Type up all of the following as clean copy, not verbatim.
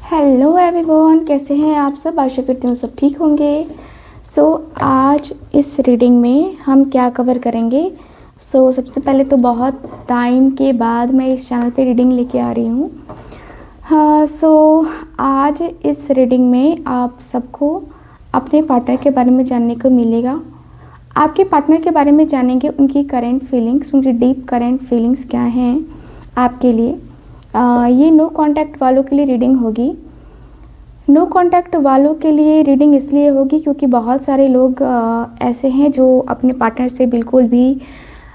Hello everyone, कैसे हैं आप सब। आशा करती हूँ सब ठीक होंगे। आज इस रीडिंग में हम क्या कवर करेंगे। सबसे पहले तो बहुत टाइम के बाद मैं इस चैनल पे रीडिंग लेके आ रही हूँ। हाँ, आज इस रीडिंग में आप सबको अपने पार्टनर के बारे में जानने को मिलेगा। आपके पार्टनर के बारे में जानेंगे, उनकी करेंट फीलिंग्स, उनकी डीप करेंट फीलिंग्स क्या हैं आपके लिए। ये नो कांटेक्ट वालों के लिए रीडिंग होगी। नो कांटेक्ट वालों के लिए रीडिंग इसलिए होगी क्योंकि बहुत सारे लोग ऐसे हैं जो अपने पार्टनर से बिल्कुल भी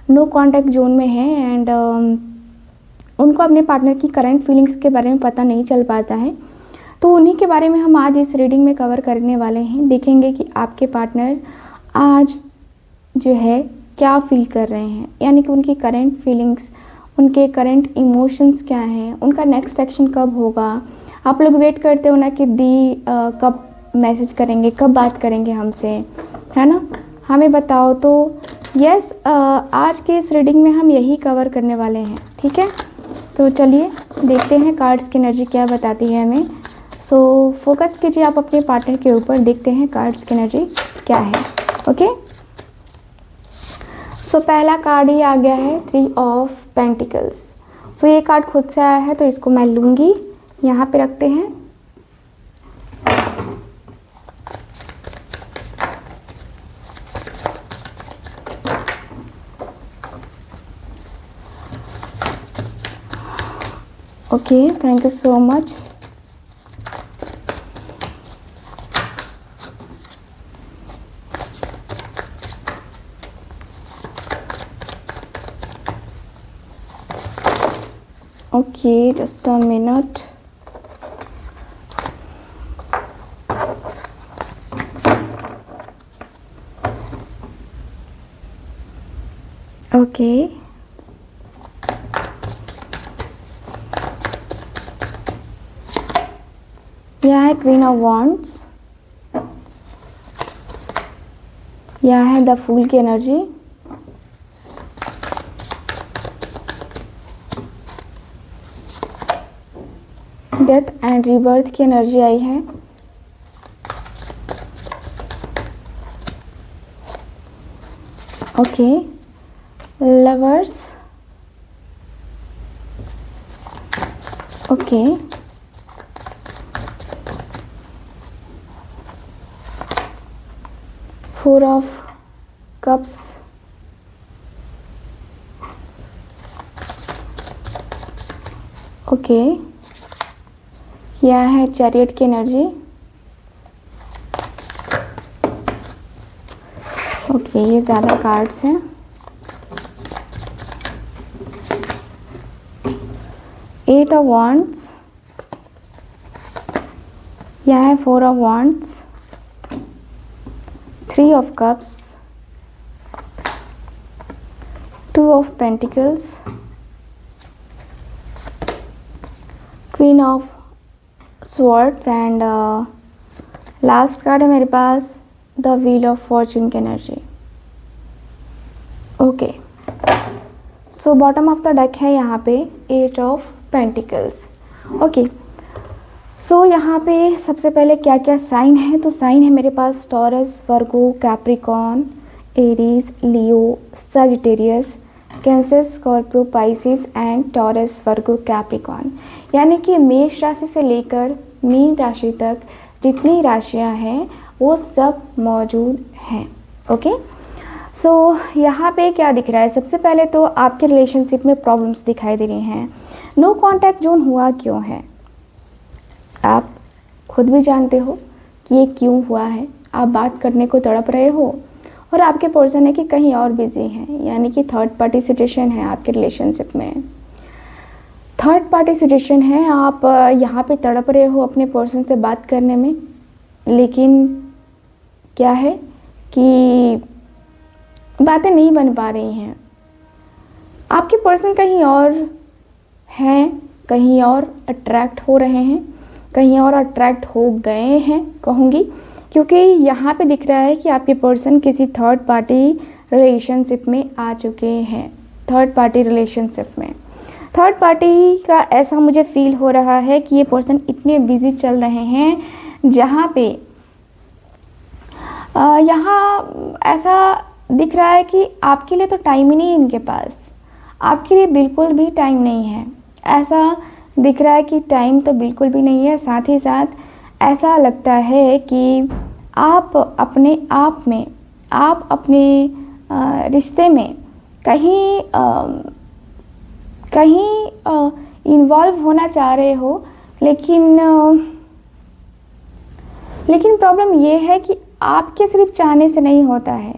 नो कांटेक्ट जोन में हैं एंड उनको अपने पार्टनर की करंट फीलिंग्स के बारे में पता नहीं चल पाता है। तो उन्हीं के बारे में हम आज इस रीडिंग में कवर करने वाले हैं। देखेंगे कि आपके पार्टनर आज जो है क्या फील कर रहे हैं, यानी कि उनकी करंट फीलिंग्स, उनके करंट इमोशंस क्या हैं, उनका नेक्स्ट एक्शन कब होगा। आप लोग वेट करते हो ना कि दी कब मैसेज करेंगे, कब बात करेंगे हमसे, है ना। हमें बताओ। तो यस, आज के इस रीडिंग में हम यही कवर करने वाले हैं, ठीक है। तो चलिए देखते हैं कार्ड्स की एनर्जी क्या बताती है हमें। फोकस कीजिए आप अपने पार्टनर के ऊपर, देखते हैं कार्ड्स की एनर्जी क्या है। ओके, पहला कार्ड ही आ गया है, 3 ऑफ पेंटिकल्स। ये कार्ड खुद से आया है तो इसको मैं लूँगी, यहाँ पे रखते हैं। Okay, thank you so much. Okay, just a minute. Okay. यह है क्वीन ऑफ वॉन्ड्स, यह है द फूल की एनर्जी, डेथ एंड रीबर्थ की एनर्जी आई है। Okay, lovers, okay, four of cups, okay, यह है चैरियट की एनर्जी। ओके, ये ज़्यादा कार्ड्स हैं। 8 ऑफ वॉन्ड्स, यह है 4 of wands, 3 of cups, 2 of pentacles, queen of swords and last card है मेरे पास, द व्हील ऑफ फॉर्चून की energy. Okay, bottom of the deck है यहाँ पे 8 ऑफ पेंटिकल्स। ओके, यहाँ पे सबसे पहले क्या क्या साइन है। तो साइन है मेरे पास Taurus, Virgo, Capricorn, Aries, Leo, Sagittarius, Cancer, Scorpio, Pisces and Taurus, Virgo, Capricorn. यानी कि मेष राशि से लेकर मीन राशि तक जितनी राशियां हैं वो सब मौजूद हैं। ओके, यहाँ पे क्या दिख रहा है। सबसे पहले तो आपके रिलेशनशिप में प्रॉब्लम्स दिखाई दे रही हैं। नो कांटेक्ट जोन हुआ क्यों है, आप खुद भी जानते हो कि ये क्यों हुआ है। आप बात करने को तड़प रहे हो और आपके पर्सन है कि कहीं और बिजी हैं, यानी कि थर्ड पार्टी सिचुएशन है आपके रिलेशनशिप में। थर्ड पार्टी सिचुएशन है, आप यहाँ पे तड़प रहे हो अपने पर्सन से बात करने में, लेकिन क्या है कि बातें नहीं बन पा रही हैं। आपके पर्सन कहीं और हैं, कहीं और अट्रैक्ट हो रहे हैं, कहीं और अट्रैक्ट हो गए हैं कहूँगी, क्योंकि यहाँ पे दिख रहा है कि आपके पर्सन किसी थर्ड पार्टी रिलेशनशिप में आ चुके हैं, थर्ड पार्टी रिलेशनशिप में। थर्ड पार्टी का ऐसा मुझे फील हो रहा है कि ये पर्सन इतने बिजी चल रहे हैं जहाँ पे यहाँ ऐसा दिख रहा है कि आपके लिए तो टाइम ही नहीं है इनके पास, आपके लिए बिल्कुल भी टाइम नहीं है। ऐसा दिख रहा है कि टाइम तो बिल्कुल भी नहीं है। साथ ही साथ ऐसा लगता है कि आप अपने आप में, आप अपने रिश्ते में कहीं इन्वॉल्व होना चाह रहे हो, लेकिन प्रॉब्लम ये है कि आपके सिर्फ चाहने से नहीं होता है,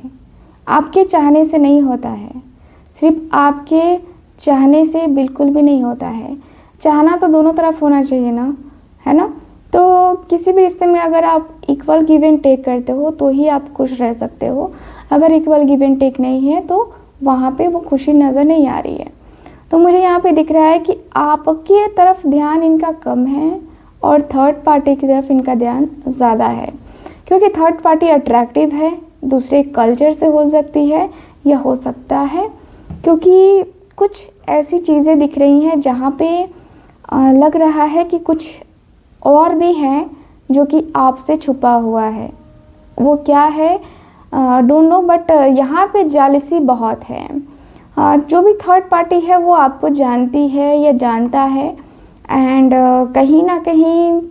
आपके चाहने से नहीं होता है, सिर्फ आपके चाहने से बिल्कुल भी नहीं होता है। चाहना तो दोनों तरफ होना चाहिए ना, है ना। तो किसी भी रिश्ते में अगर आप इक्वल गिव एंड टेक करते हो तो ही आप खुश रह सकते हो। अगर इक्वल गिव एंड टेक नहीं है तो वहाँ पे वो खुशी नज़र नहीं आ रही है। तो मुझे यहाँ पे दिख रहा है कि आपकी तरफ ध्यान इनका कम है और थर्ड पार्टी की तरफ इनका ध्यान ज़्यादा है, क्योंकि थर्ड पार्टी अट्रैक्टिव है, दूसरे कल्चर से हो सकती है या हो सकता है क्योंकि कुछ ऐसी चीज़ें दिख रही हैं जहाँ पे लग रहा है कि कुछ और भी है जो कि आपसे छुपा हुआ है। वो क्या है डोंट नो, बट यहाँ पे जालिसी बहुत है। जो भी थर्ड पार्टी है वो आपको जानती है या जानता है एंड कहीं ना कहीं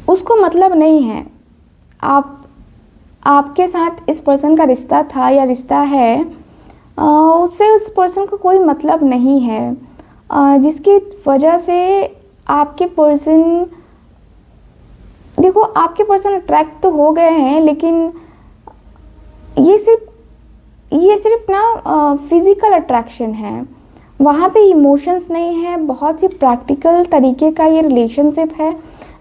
उसको मतलब नहीं है आपके साथ इस पर्सन का रिश्ता था या रिश्ता है, उससे उस पर्सन को कोई मतलब नहीं है, जिसकी वजह से आपके पर्सन, देखो आपके पर्सन अट्रैक्ट तो हो गए हैं, लेकिन ये सिर्फ ना फिज़िकल अट्रैक्शन है, वहाँ पे इमोशंस नहीं है। बहुत ही प्रैक्टिकल तरीके का ये रिलेशनशिप है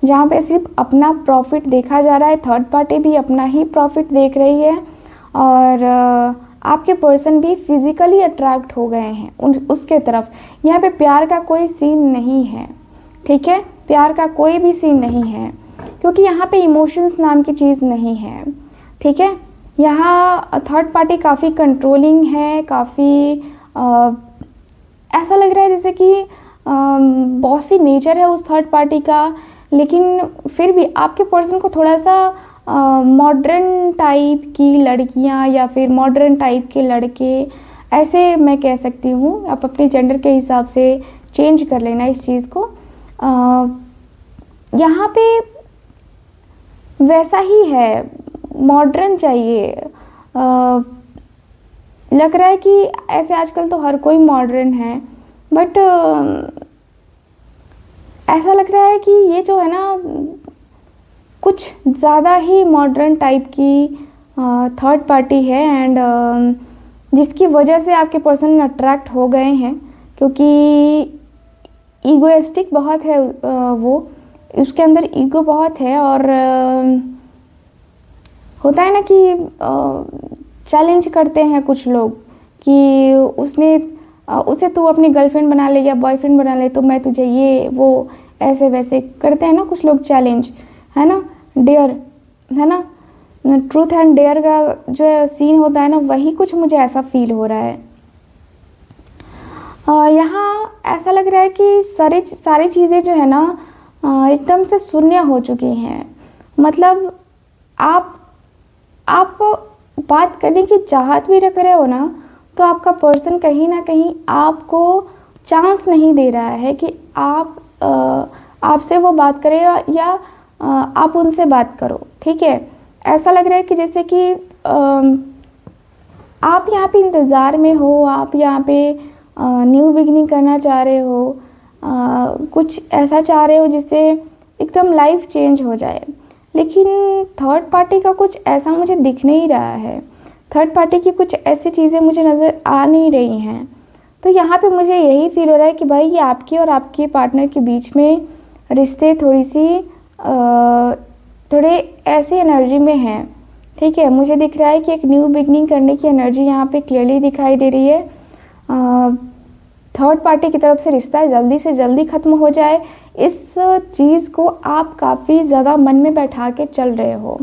जहाँ पे सिर्फ अपना प्रॉफिट देखा जा रहा है, थर्ड पार्टी भी अपना ही प्रॉफिट देख रही है और आपके पर्सन भी फिज़िकली अट्रैक्ट हो गए हैं उसके तरफ। यहाँ पे प्यार का कोई सीन नहीं है, ठीक है, प्यार का कोई भी सीन नहीं है क्योंकि यहाँ पे इमोशंस नाम की चीज़ नहीं है, ठीक है। यहाँ थर्ड पार्टी काफ़ी कंट्रोलिंग है, काफ़ी ऐसा लग रहा है जैसे कि बॉसी नेचर है उस थर्ड पार्टी का, लेकिन फिर भी आपके पर्सन को थोड़ा सा मॉडर्न टाइप की लड़कियाँ या फिर मॉडर्न टाइप के लड़के, ऐसे मैं कह सकती हूँ, आप अपने जेंडर के हिसाब से चेंज कर लेना इस चीज़ को। यहाँ पे वैसा ही है, मॉडर्न चाहिए। लग रहा है कि ऐसे आजकल तो हर कोई मॉडर्न है, बट ऐसा लग रहा है कि ये जो है ना कुछ ज़्यादा ही मॉडर्न टाइप की थर्ड पार्टी है एंड जिसकी वजह से आपके पर्सन अट्रैक्ट हो गए हैं क्योंकि ईगोइस्टिक बहुत है, वो उसके अंदर ईगो बहुत है और होता है ना कि चैलेंज करते हैं कुछ लोग कि उसे तू अपनी गर्लफ्रेंड बना ले या बॉयफ्रेंड बना ले तो मैं तुझे ये वो ऐसे वैसे करते हैं ना कुछ लोग चैलेंज, है ना, डेयर, है ना, ट्रूथ एंड डेयर का जो सीन होता है ना, वही कुछ मुझे ऐसा फील हो रहा है। यहाँ ऐसा लग रहा है कि सारी चीज़ें जो है ना एकदम से शून्य हो चुकी हैं। मतलब आप बात करने की चाहत भी रख रहे हो ना, तो आपका पर्सन कहीं ना कहीं आपको चांस नहीं दे रहा है कि आपसे वो बात करे या आप उनसे बात करो, ठीक है। ऐसा लग रहा है कि जैसे कि आप यहाँ पे इंतज़ार में हो, आप यहाँ पे न्यू बिगनिंग करना चाह रहे हो, कुछ ऐसा चाह रहे हो जिससे एकदम लाइफ चेंज हो जाए, लेकिन थर्ड पार्टी का कुछ ऐसा मुझे दिख नहीं रहा है। थर्ड पार्टी की कुछ ऐसी चीज़ें मुझे नज़र आ नहीं रही हैं। तो यहाँ पे मुझे यही फील हो रहा है कि भाई ये आपकी और आपके पार्टनर के बीच में रिश्ते थोड़े ऐसी एनर्जी में हैं, ठीक है। मुझे दिख रहा है कि एक न्यू बिगनिंग करने की एनर्जी यहाँ पे क्लियरली दिखाई दे रही है। थर्ड पार्टी की तरफ से रिश्ता जल्दी से जल्दी ख़त्म हो जाए, इस चीज़ को आप काफ़ी ज़्यादा मन में बैठा के चल रहे हो,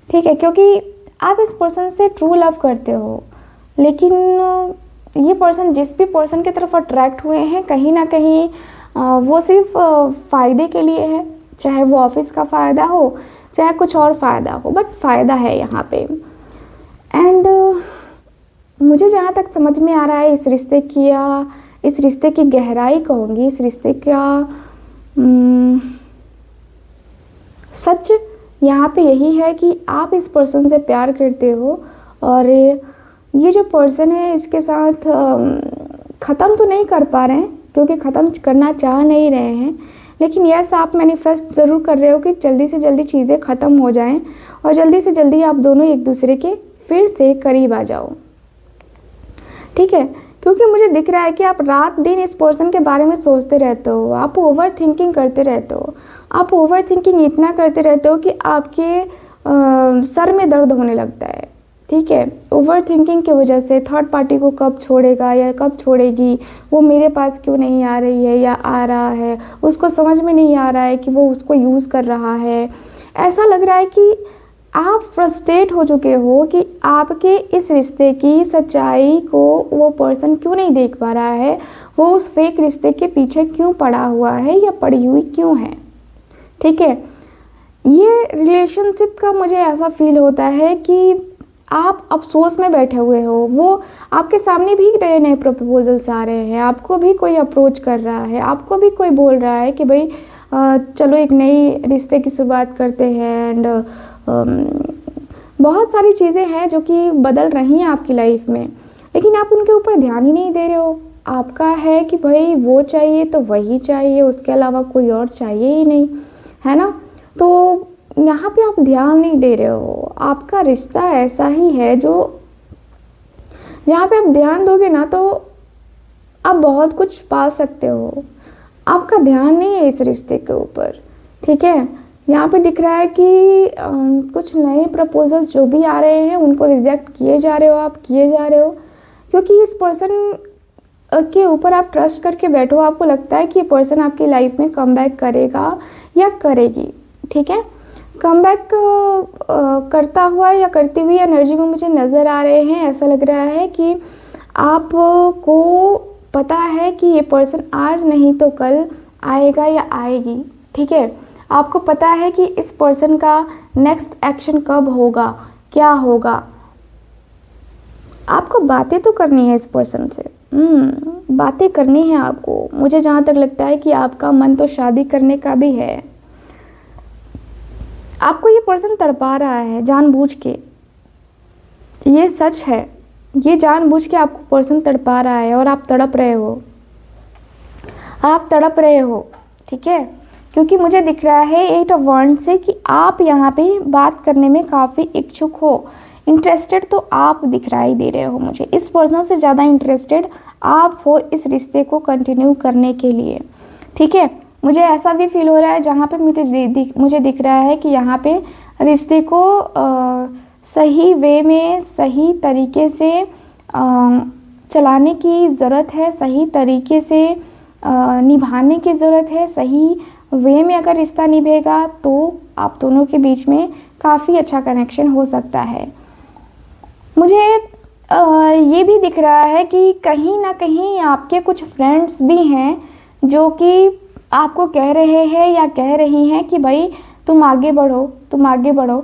ठीक है, क्योंकि आप इस पर्सन से ट्रू लव करते हो, लेकिन ये पर्सन जिस भी पर्सन की तरफ अट्रैक्ट हुए हैं कहीं ना कहीं वो सिर्फ फ़ायदे के लिए है, चाहे वो ऑफिस का फ़ायदा हो चाहे कुछ और फ़ायदा हो, बट फ़ायदा है यहाँ पे। एंड मुझे जहाँ तक समझ में आ रहा है इस रिश्ते की गहराई कहूँगी, इस रिश्ते का सच यहाँ पे यही है कि आप इस पर्सन से प्यार करते हो और ये जो पर्सन है इसके साथ ख़त्म तो नहीं कर पा रहे हैं क्योंकि ख़त्म करना चाह नहीं रहे हैं, लेकिन यस आप मैनिफेस्ट ज़रूर कर रहे हो कि जल्दी से जल्दी चीज़ें ख़त्म हो जाएं और जल्दी से जल्दी आप दोनों एक दूसरे के फिर से करीब आ जाओ। ठीक है, क्योंकि मुझे दिख रहा है कि आप रात दिन इस पर्सन के बारे में सोचते रहते हो, आप ओवर थिंकिंग करते रहते हो, आप ओवर थिंकिंग इतना करते रहते हो कि आपके सर में दर्द होने लगता है। ठीक है, ओवर थिंकिंग की वजह से थर्ड पार्टी को कब छोड़ेगा या कब छोड़ेगी, वो मेरे पास क्यों नहीं आ रही है या आ रहा है, उसको समझ में नहीं आ रहा है कि वो उसको यूज़ कर रहा है। ऐसा लग रहा है कि आप फ्रस्ट्रेट हो चुके हो कि आपके इस रिश्ते की सच्चाई को वो पर्सन क्यों नहीं देख पा रहा है, वो उस फेक रिश्ते के पीछे क्यों पड़ा हुआ है या पड़ी हुई क्यों है। ठीक है, ये रिलेशनशिप का मुझे ऐसा फील होता है कि आप अफसोस में बैठे हुए हो, वो आपके सामने भी नए नए प्रपोजल्स आ रहे हैं, आपको भी कोई अप्रोच कर रहा है, आपको भी कोई बोल रहा है कि भाई चलो एक नई रिश्ते की शुरुआत करते हैं। एंड बहुत सारी चीज़ें हैं जो कि बदल रही हैं आपकी लाइफ में, लेकिन आप उनके ऊपर ध्यान ही नहीं दे रहे हो। आपका है कि भाई वो चाहिए तो वही चाहिए, उसके अलावा कोई और चाहिए ही नहीं, है ना। तो यहाँ पे आप ध्यान नहीं दे रहे हो। आपका रिश्ता ऐसा ही है जो जहाँ पे आप ध्यान दोगे ना तो आप बहुत कुछ पा सकते हो। आपका ध्यान नहीं है इस रिश्ते के ऊपर। ठीक है, यहाँ पे दिख रहा है कि कुछ नए प्रपोजल्स जो भी आ रहे हैं उनको रिजेक्ट किए जा रहे हो, क्योंकि इस पर्सन के ऊपर आप ट्रस्ट करके बैठो। आपको लगता है कि ये पर्सन आपकी लाइफ में कम बैक करेगा या करेगी। ठीक है, कम बैक करता हुआ या करती हुई एनर्जी में मुझे नज़र आ रहे हैं। ऐसा लग रहा है कि आपको पता है कि ये पर्सन आज नहीं तो कल आएगा या आएगी। ठीक है, आपको पता है कि इस पर्सन का नेक्स्ट एक्शन कब होगा, क्या होगा। आपको बातें तो करनी है इस पर्सन से, बातें करनी है आपको। मुझे जहाँ तक लगता है कि आपका मन तो शादी करने का भी है। आपको ये पर्सन तड़पा रहा है जानबूझ के, ये सच है। ये जानबूझ के आपको पर्सन तड़पा रहा है और आप तड़प रहे हो। ठीक है, क्योंकि मुझे दिख रहा है 8 ऑफ वांड से कि आप यहाँ पे बात करने में काफ़ी इच्छुक हो, इंटरेस्टेड तो आप दिखाई दे रहे हो मुझे। इस पर्सन से ज़्यादा इंटरेस्टेड आप हो इस रिश्ते को कंटिन्यू करने के लिए। ठीक है, मुझे ऐसा भी फील हो रहा है जहाँ पे मुझे दिख रहा है कि यहाँ पे रिश्ते को सही वे में सही तरीके से चलाने की ज़रूरत है, सही तरीके से निभाने की ज़रूरत है। सही वे में अगर रिश्ता निभेगा तो आप दोनों के बीच में काफ़ी अच्छा कनेक्शन हो सकता है। मुझे ये भी दिख रहा है कि कहीं ना कहीं आपके कुछ फ्रेंड्स भी हैं जो कि आपको कह रहे हैं या कह रही हैं कि भाई तुम आगे बढ़ो,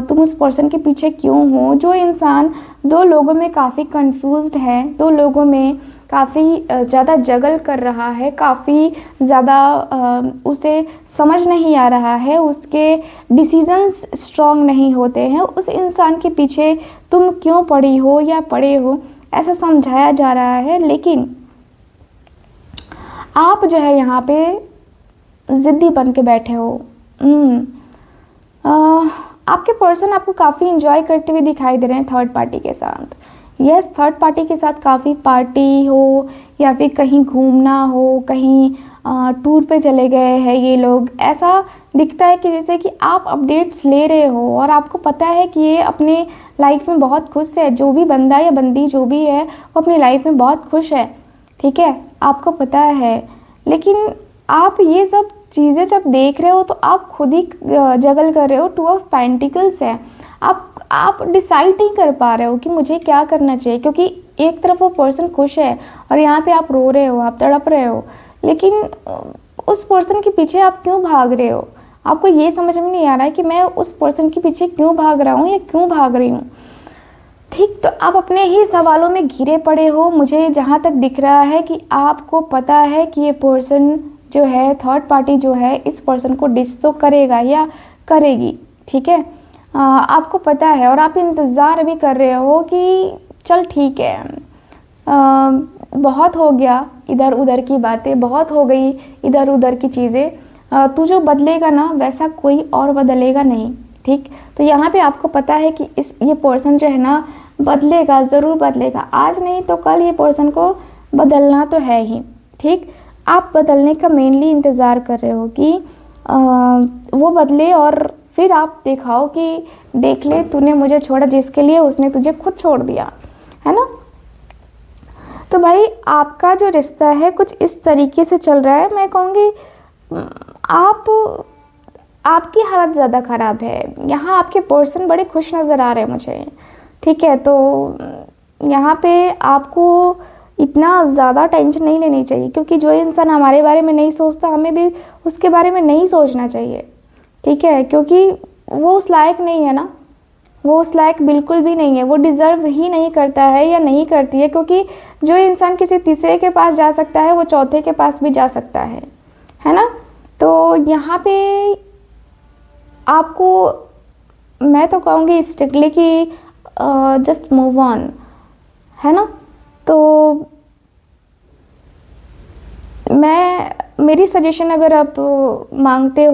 तुम उस पर्सन के पीछे क्यों हो। जो इंसान दो लोगों में काफ़ी कंफ्यूज्ड है, दो लोगों में काफ़ी ज़्यादा जगल कर रहा है, काफ़ी ज़्यादा उसे समझ नहीं आ रहा है, उसके डिसीजंस स्ट्रॉन्ग नहीं होते हैं, उस इंसान के पीछे तुम क्यों पड़ी हो या पड़े हो ऐसा समझाया जा रहा है। लेकिन आप जो है यहाँ पे ज़िद्दी बन के बैठे हो। आपके पर्सन आपको काफ़ी इंजॉय करते हुए दिखाई दे रहे हैं थर्ड पार्टी के साथ। यस, थर्ड पार्टी के साथ काफ़ी पार्टी हो या फिर कहीं घूमना हो, कहीं टूर पे चले गए हैं ये लोग। ऐसा दिखता है कि जैसे कि आप अपडेट्स ले रहे हो और आपको पता है कि ये अपने लाइफ में बहुत खुश है। जो भी बंदा या बंदी जो भी है वो अपनी लाइफ में बहुत खुश है। ठीक है, आपको पता है, लेकिन आप ये सब चीज़ें जब देख रहे हो तो आप खुद ही जगल कर रहे हो। 2 ऑफ पेंटिकल्स है, आप डिसाइड नहीं कर पा रहे हो कि मुझे क्या करना चाहिए, क्योंकि एक तरफ वो पर्सन खुश है और यहाँ पे आप रो रहे हो, आप तड़प रहे हो, लेकिन उस पर्सन के पीछे आप क्यों भाग रहे हो? आपको ये समझ में नहीं आ रहा है कि मैं उस पर्सन के पीछे क्यों भाग रहा हूँ या क्यों भाग रही हूँ। ठीक, तो आप अपने ही सवालों में घिरे पड़े हो। मुझे जहाँ तक दिख रहा है कि आपको पता है कि ये पर्सन जो है, थर्ड पार्टी जो है, इस पर्सन को डिच तो करेगा या करेगी। ठीक है, आपको पता है और आप इंतज़ार भी कर रहे हो कि चल ठीक है, बहुत हो गया इधर उधर की बातें, बहुत हो गई इधर उधर की चीज़ें, तू जो बदलेगा ना वैसा कोई और बदलेगा नहीं। ठीक, तो यहाँ पे आपको पता है कि ये पर्सन जो है ना बदलेगा, ज़रूर बदलेगा, आज नहीं तो कल ये पर्सन को बदलना तो है ही। ठीक, आप बदलने का मेनली इंतज़ार कर रहे हो कि वो बदले और फिर आप दिखाओ कि देख ले तूने मुझे छोड़ा, जिसके लिए उसने तुझे खुद छोड़ दिया, है ना। तो भाई आपका जो रिश्ता है कुछ इस तरीके से चल रहा है। मैं कहूँगी आपकी हालत ज़्यादा ख़राब है। यहाँ आपके पर्सन बड़े खुश नज़र आ रहे हैं मुझे। ठीक है, तो यहाँ पे आपको इतना ज़्यादा टेंशन नहीं लेनी चाहिए, क्योंकि जो इंसान हमारे बारे में नहीं सोचता हमें भी उसके बारे में नहीं सोचना चाहिए। ठीक है, क्योंकि वो उस लायक नहीं है ना, वो उस लायक बिल्कुल भी नहीं है, वो डिज़र्व ही नहीं करता है या नहीं करती है। क्योंकि जो इंसान किसी तीसरे के पास जा सकता है वो चौथे के पास भी जा सकता है ना। तो यहाँ पे आपको मैं तो कहूँगी स्ट्रिक्टली कि जस्ट मूव ऑन, है ना। तो मेरी सजेशन अगर आप मांगते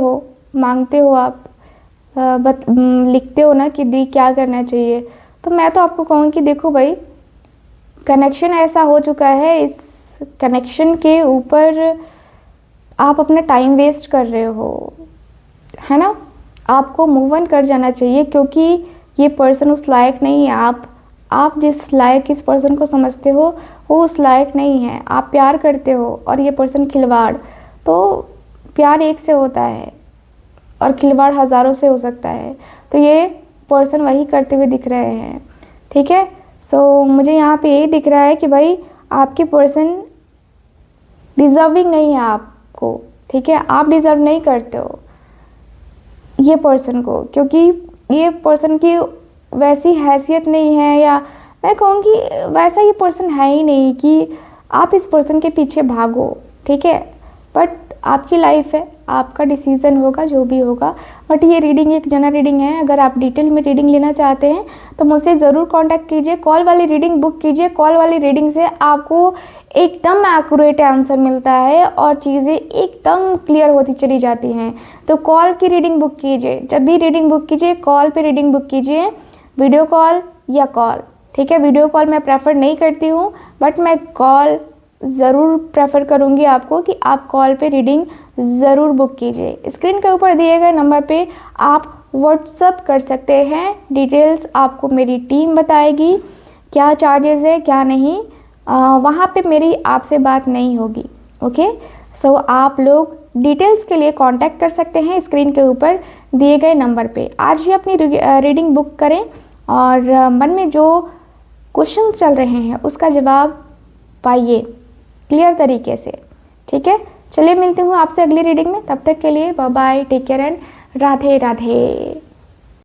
हो आप लिखते हो ना कि दी क्या करना चाहिए, तो मैं तो आपको कहूँ कि देखो भाई, कनेक्शन ऐसा हो चुका है, इस कनेक्शन के ऊपर आप अपना टाइम वेस्ट कर रहे हो, है ना। आपको मूव ऑन कर जाना चाहिए, क्योंकि ये पर्सन उस लायक नहीं है। आप जिस लायक इस पर्सन को समझते हो वो उस लायक नहीं है। आप प्यार करते हो और ये पर्सन खिलवाड़, तो प्यार एक से होता है और खिलवाड़ हज़ारों से हो सकता है। तो ये पर्सन वही करते हुए दिख रहे हैं। ठीक है, सो मुझे यहाँ पे यही दिख रहा है कि भाई आपके पर्सन डिज़र्विंग नहीं है आपको। ठीक है, आप डिज़र्व नहीं करते हो ये पर्सन को, क्योंकि ये पर्सन की वैसी हैसियत नहीं है, या मैं कहूँगी वैसा ये पर्सन है ही नहीं कि आप इस पर्सन के पीछे भागो। ठीक है, बट आपकी लाइफ है, आपका डिसीज़न होगा जो भी होगा। बट ये रीडिंग एक जनरल रीडिंग है। अगर आप डिटेल में रीडिंग लेना चाहते हैं तो मुझसे ज़रूर कांटेक्ट कीजिए, कॉल वाली रीडिंग बुक कीजिए। कॉल वाली रीडिंग से आपको एकदम एक्यूरेट आंसर मिलता है और चीज़ें एकदम क्लियर होती चली जाती हैं। तो कॉल की रीडिंग बुक कीजिए, जब भी रीडिंग बुक कीजिए कॉल पे रीडिंग बुक कीजिए, वीडियो कॉल या कॉल। ठीक है, वीडियो कॉल मैं प्रेफर नहीं करती हूँ, बट मैं कॉल ज़रूर प्रेफर करूँगी आपको कि आप कॉल पे रीडिंग ज़रूर बुक कीजिए। स्क्रीन के ऊपर दिए गए नंबर पे आप व्हाट्सअप कर सकते हैं। डिटेल्स आपको मेरी टीम बताएगी, क्या चार्जेस है क्या नहीं, वहाँ पे मेरी आपसे बात नहीं होगी। ओके, सो आप लोग डिटेल्स के लिए कांटेक्ट कर सकते हैं स्क्रीन के ऊपर दिए गए नंबर पे। आज ही अपनी रीडिंग बुक करें और मन में जो क्वेश्चन चल रहे हैं उसका जवाब पाइए क्लियर तरीके से। ठीक है, चलिए मिलती हूँ आपसे अगली रीडिंग में। तब तक के लिए bye bye, take care and Radhe Radhe.